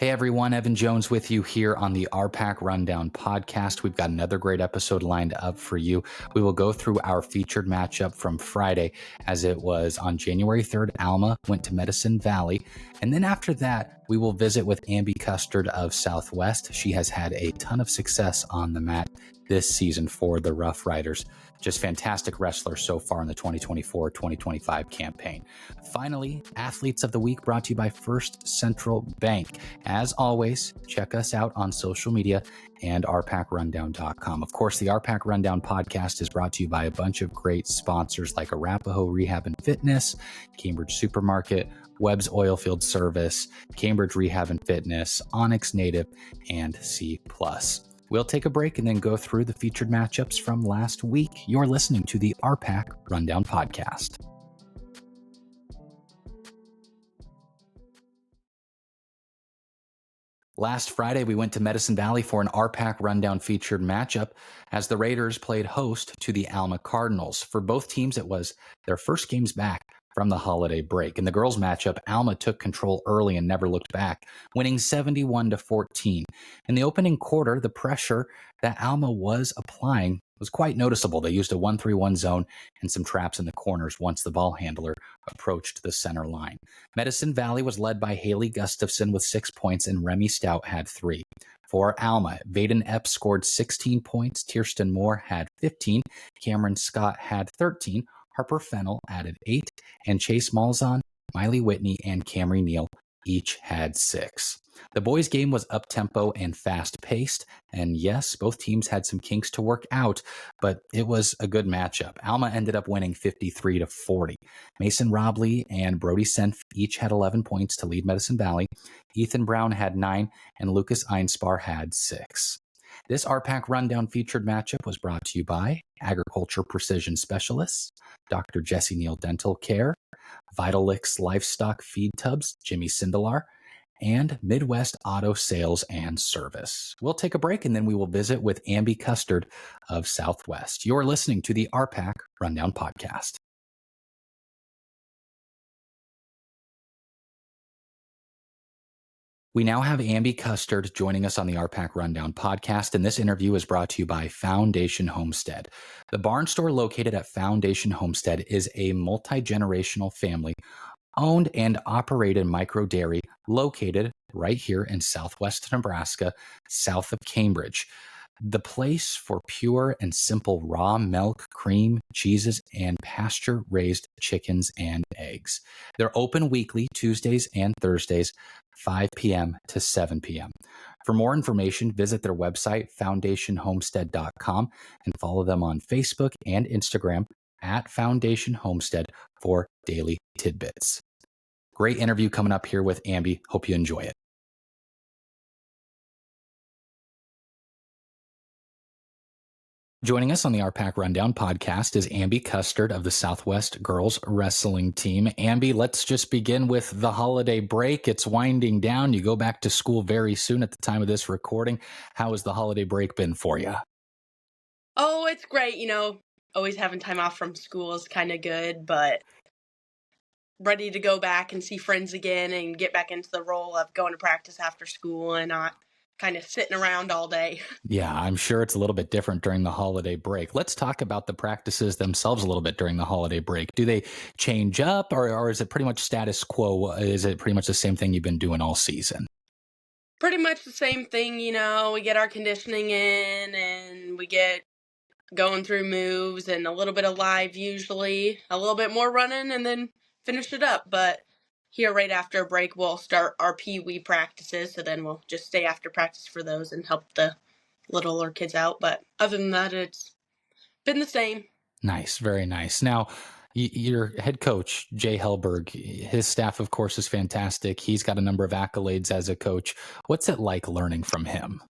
Hey everyone, Evan Jones with you here on the RPAC Rundown Podcast. We've got another great episode lined up for you. We will go through our featured matchup from Friday, as it was on January 3rd. Alma went to Medicine Valley. And then after that, we will visit with Ambie Custard of Southwest. She has had a ton of success on the mat this season for the Rough Riders. Just fantastic wrestlers so far in the 2024-2025 campaign. Finally, Athletes of the Week brought to you by First Central Bank. As always, check us out on social media and rpacrundown.com. Of course, the RPAC Rundown podcast is brought to you by a bunch of great sponsors like Arapahoe Rehab and Fitness, Cambridge Supermarket, Webb's Oilfield Service, Cambridge Rehab and Fitness, Onyx Native, and C+. We'll take a break and then go through the featured matchups from last week. You're listening to the RPAC Rundown Podcast. Last Friday, we went to Medicine Valley for an RPAC Rundown featured matchup as the Raiders played host to the Alma Cardinals. For both teams, it was their first games back from the holiday break. In the girls' matchup, Alma took control early and never looked back, winning 71-14. In the opening quarter, the pressure that Alma was applying was quite noticeable. They used a 1-3-1 zone and some traps in the corners once the ball handler approached the center line. Medicine Valley was led by Haley Gustafson with 6 points and Remy Stout had 3. For Alma, Vaden Epps scored 16 points, Kirsten Moore had 15, Cameron Scott had 13, Harper Fennell added 8, and Chase Malzahn, Miley Whitney, and Camry Neal each had 6. The boys' game was up-tempo and fast-paced, and yes, both teams had some kinks to work out, but it was a good matchup. Alma ended up winning 53-40. Mason Robley and Brody Senf each had 11 points to lead Medicine Valley. Ethan Brown had 9, and Lucas Einspar had 6. This RPAC Rundown featured matchup was brought to you by Agriculture Precision Specialists, Dr. Jesse Neal Dental Care, Vitalix Livestock Feed Tubs, Jimmy Sindelar, and Midwest Auto Sales and Service. We'll take a break and then we will visit with Ambie Custard of Southwest. You're listening to the RPAC Rundown Podcast. We now have Ambie Custard joining us on the RPAC Rundown Podcast, and this interview is brought to you by Foundation Homestead. The barn store located at Foundation Homestead is a multi-generational family owned and operated micro dairy located right here in southwest Nebraska, south of Cambridge. The place for pure and simple raw milk, cream, cheeses, and pasture-raised chickens and eggs. They're open weekly, Tuesdays and Thursdays, 5 p.m. to 7 p.m. For more information, visit their website, foundationhomestead.com, and follow them on Facebook and Instagram at Foundation Homestead for daily tidbits. Great interview coming up here with Ambie. Hope you enjoy it. Joining us on the RPAC Rundown podcast is Ambie Custard of the Southwest Girls Wrestling Team. Ambie, let's just begin with the holiday break. It's winding down. You go back to school very soon at the time of this recording. How has the holiday break been for you? Oh, it's great. Always having time off from school is kind of good, but ready to go back and see friends again and get back into the role of going to practice after school and not kind of sitting around all day. Yeah, I'm sure it's a little bit different during the holiday break. Let's talk about the practices themselves a little bit during the holiday break. Do they change up or is it pretty much status quo? Is it pretty much the same thing you've been doing all season? Pretty much the same thing, we get our conditioning in and we get going through moves and a little bit of live usually, a little bit more running and then finish it up. But here right after a break, we'll start our Pee-wee practices. So then we'll just stay after practice for those and help the littler kids out. But other than that, it's been the same. Nice. Very nice. Now, your head coach, Jay Helberg, his staff, of course, is fantastic. He's got a number of accolades as a coach. What's it like learning from him?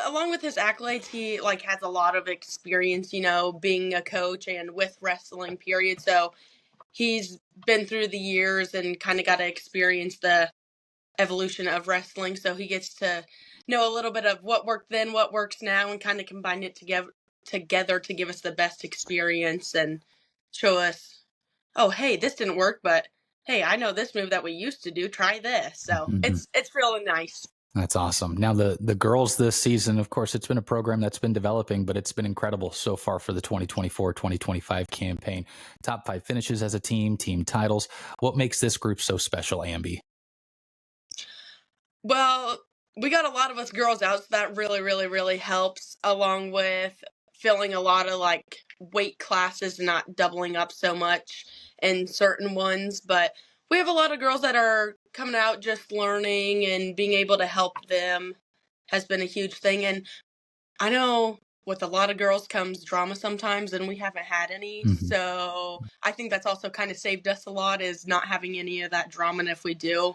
Along with his accolades, he has a lot of experience, being a coach and with wrestling, period. So he's been through the years and kind of got to experience the evolution of wrestling. So he gets to know a little bit of what worked then, what works now, and kind of combine it together to give us the best experience and show us, oh, hey, this didn't work, but hey, I know this move that we used to do, try this. So it's really nice. That's awesome. Now, the girls this season, of course, it's been a program that's been developing, but it's been incredible so far for the 2024-2025 campaign. Top 5 finishes as a team titles. What makes this group so special, Ambie? Well, we got a lot of us girls out, so that really, really, really helps, along with filling a lot of like weight classes and not doubling up so much in certain ones. But we have a lot of girls that are coming out just learning, and being able to help them has been a huge thing. And I know with a lot of girls comes drama sometimes, and we haven't had any. So I think that's also kind of saved us a lot, is not having any of that drama. And if we do,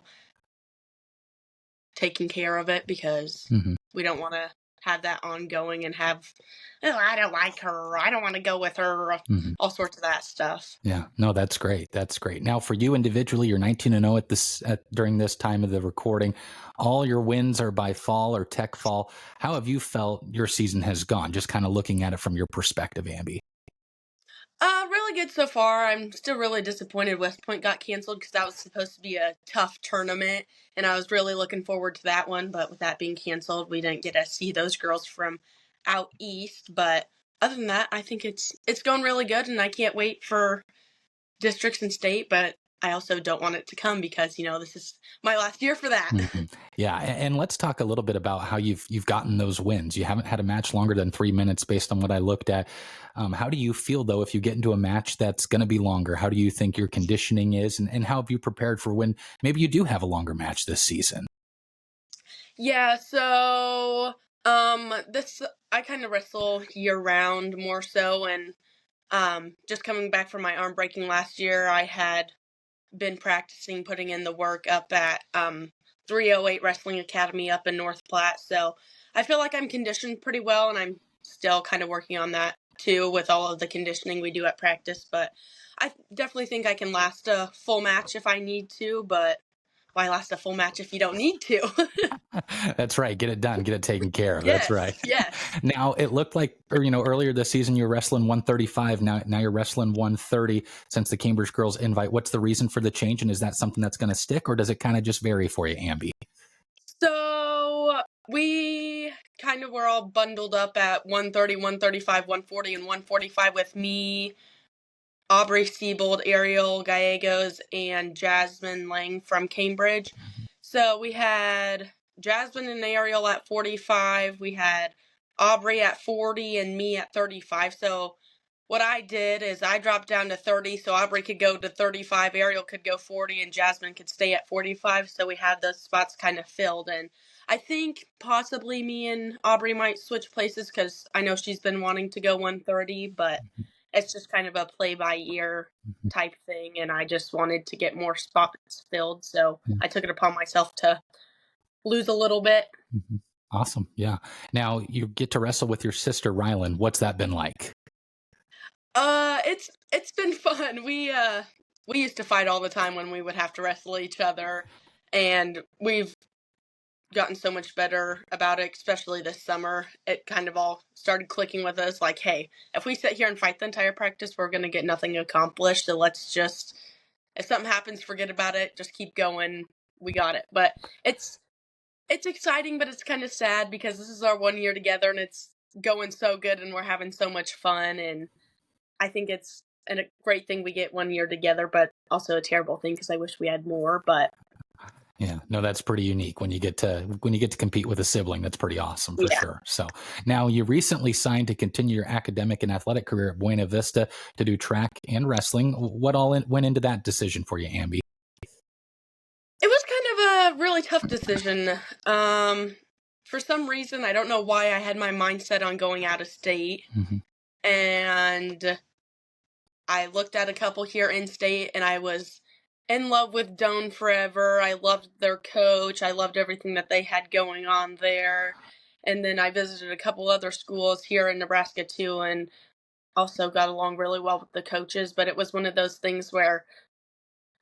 taking care of it, because we don't want to have that ongoing and have, oh, I don't like her, I don't want to go with her, all sorts of that stuff. Yeah, no, that's great. That's great. Now, for you individually, you're 19-0 during this time of the recording. All your wins are by fall or tech fall. How have you felt your season has gone? Just kind of looking at it from your perspective, Ambie. Really good so far. I'm still really disappointed West Point got canceled, because that was supposed to be a tough tournament, and I was really looking forward to that one. But with that being canceled, we didn't get to see those girls from out east. But other than that, I think it's going really good, and I can't wait for districts and state. But I also don't want it to come, because this is my last year for that. Yeah, and let's talk a little bit about how you've gotten those wins. You haven't had a match longer than 3 minutes based on what I looked at. How do you feel, though, if you get into a match that's going to be longer? How do you think your conditioning is, and how have you prepared for when maybe you do have a longer match this season? Yeah, so this I kind of wrestle year round more so, and just coming back from my arm breaking last year, I had been practicing putting in the work up at 308 Wrestling Academy up in North Platte. So I feel like I'm conditioned pretty well, and I'm still kind of working on that too with all of the conditioning we do at practice. But I definitely think I can last a full match if I need to, but why last a full match if you don't need to? That's right. Get it done. Get it taken care of. Yes, That's right. yes. Now, it looked like, earlier this season you were wrestling 135. Now you're wrestling 130 since the Cambridge Girls invite. What's the reason for the change? And is that something that's going to stick, or does it kind of just vary for you, Ambie? So we kind of were all bundled up at 130, 135, 140, and 145 with me, Aubrey Siebold, Ariel Gallegos, and Jasmine Lang from Cambridge. So we had Jasmine and Ariel at 45. We had Aubrey at 40 and me at 35. So what I did is I dropped down to 30 so Aubrey could go to 35, Ariel could go 40, and Jasmine could stay at 45. So we had those spots kind of filled. And I think possibly me and Aubrey might switch places, because I know she's been wanting to go 130, but it's just kind of a play-by-ear type thing, and I just wanted to get more spots filled, so I took it upon myself to lose a little bit. Awesome. Yeah. Now you get to wrestle with your sister, Rylan. What's that been like? It's been fun. We used to fight all the time when we would have to wrestle each other, and we've gotten so much better about it, especially this summer. It kind of all started clicking with us, like, hey, if we sit here and fight the entire practice, we're going to get nothing accomplished. So let's just, if something happens, forget about it. Just keep going. We got it. But it's exciting, but it's kind of sad, because this is our 1 year together, and it's going so good, and we're having so much fun. And I think it's a great thing we get 1 year together, but also a terrible thing, because I wish we had more. But yeah, no, that's pretty unique when you get to compete with a sibling. That's pretty awesome for sure. So now you recently signed to continue your academic and athletic career at Buena Vista to do track and wrestling. What all went into that decision for you, Ambie? It was kind of a really tough decision. For some reason, I don't know why, I had my mindset on going out of state, and I looked at a couple here in state, and I was in love with Doane forever. I loved their coach. I loved everything that they had going on there. And then I visited a couple other schools here in Nebraska too, and also got along really well with the coaches. But it was one of those things where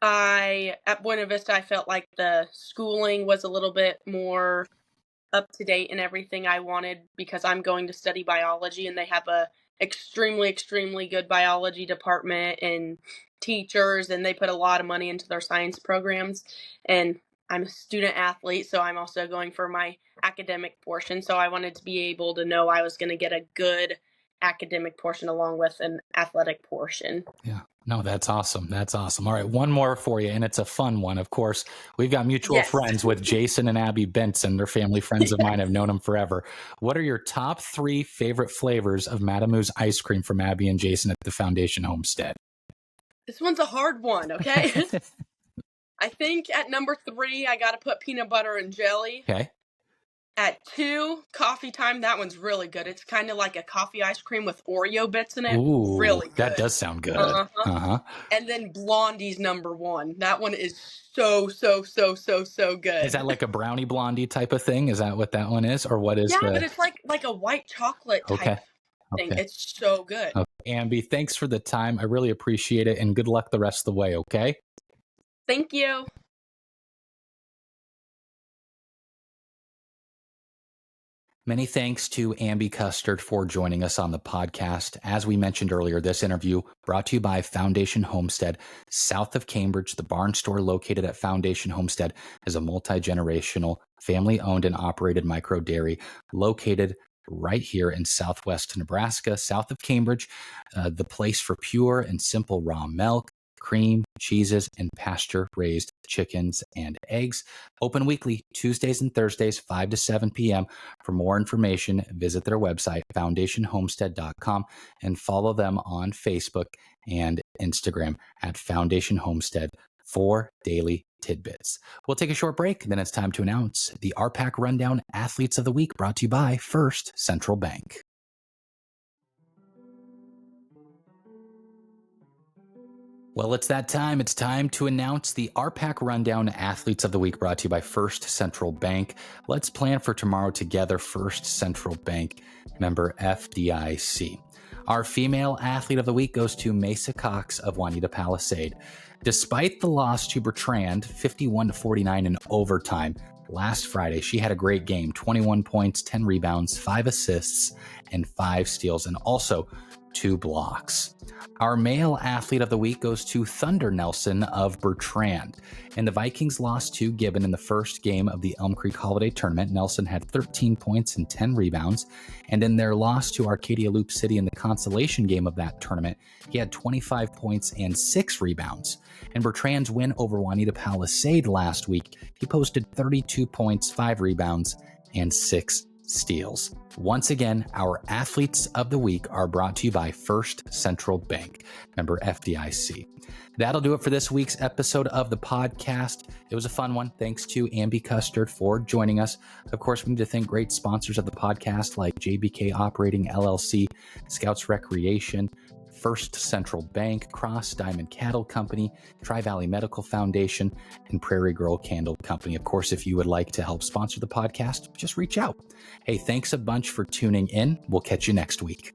at Buena Vista, I felt like the schooling was a little bit more up to date and everything I wanted, because I'm going to study biology, and they have a extremely, extremely good biology department, and teachers, and they put a lot of money into their science programs. And I'm a student athlete, so I'm also going for my academic portion. So I wanted to be able to know I was going to get a good academic portion along with an athletic portion. Yeah. No, that's awesome. That's awesome. All right, one more for you, and it's a fun one. Of course, we've got mutual friends with Jason and Abby Benson. They're family friends of mine. I've known them forever. What are your top 3 favorite flavors of Madame Moo's ice cream from Abby and Jason at the Foundation Homestead? This one's a hard one, okay? I think at number 3, I got to put peanut butter and jelly. Okay. At 2, coffee time. That one's really good. It's kind of like a coffee ice cream with Oreo bits in it. Ooh, really good. That does sound good. And then Blondie's number 1. That one is so good. Is that like a brownie blondie type of thing? Is that what that one is? Or what is but it's like a white chocolate type thing. It's so good. Okay. Ambie, thanks for the time. I really appreciate it, and good luck the rest of the way, okay? Thank you. Many thanks to Ambie Custard for joining us on the podcast. As we mentioned earlier, this interview brought to you by Foundation Homestead, south of Cambridge. The barn store located at Foundation Homestead is a multi-generational, family-owned and operated micro dairy located right here in southwest Nebraska, south of Cambridge, the place for pure and simple raw milk, cream, cheeses, and pasture-raised chickens and eggs. Open weekly, Tuesdays and Thursdays, 5 to 7 p.m. For more information, visit their website, foundationhomestead.com, and follow them on Facebook and Instagram at Foundation Homestead for daily tidbits. We'll take a short break, then it's time to announce the RPAC Rundown Athletes of the Week, brought to you by First Central Bank. Well, it's that time. It's time to announce the RPAC Rundown Athletes of the Week, brought to you by First Central Bank. Let's plan for tomorrow together. First Central Bank, member FDIC. Our female athlete of the week goes to Mesa Cox of Juanita Palisade. Despite the loss to Bertrand, 51-49 in overtime last Friday, she had a great game, 21 points, 10 rebounds, 5 assists, and 5 steals, and also 2 blocks. Our male athlete of the week goes to Thunder Nelson of Bertrand. And the Vikings lost to Gibbon in the first game of the Elm Creek Holiday Tournament. Nelson had 13 points and 10 rebounds. And in their loss to Arcadia Loop City in the consolation game of that tournament, he had 25 points and 6 rebounds. And Bertrand's win over Juanita Palisade last week, he posted 32 points, 5 rebounds, and 6 steals. Once again, our athletes of the week are brought to you by First Central Bank, member FDIC. That'll do it for this week's episode of the podcast. It was a fun one. Thanks to Ambie Custard for joining us. Of course, we need to thank great sponsors of the podcast like JBK Operating LLC, Scouts Recreation, First Central Bank, Cross Diamond Cattle Company, Tri-Valley Medical Foundation, and Prairie Girl Candle Company. Of course, if you would like to help sponsor the podcast, just reach out. Hey, thanks a bunch for tuning in. We'll catch you next week.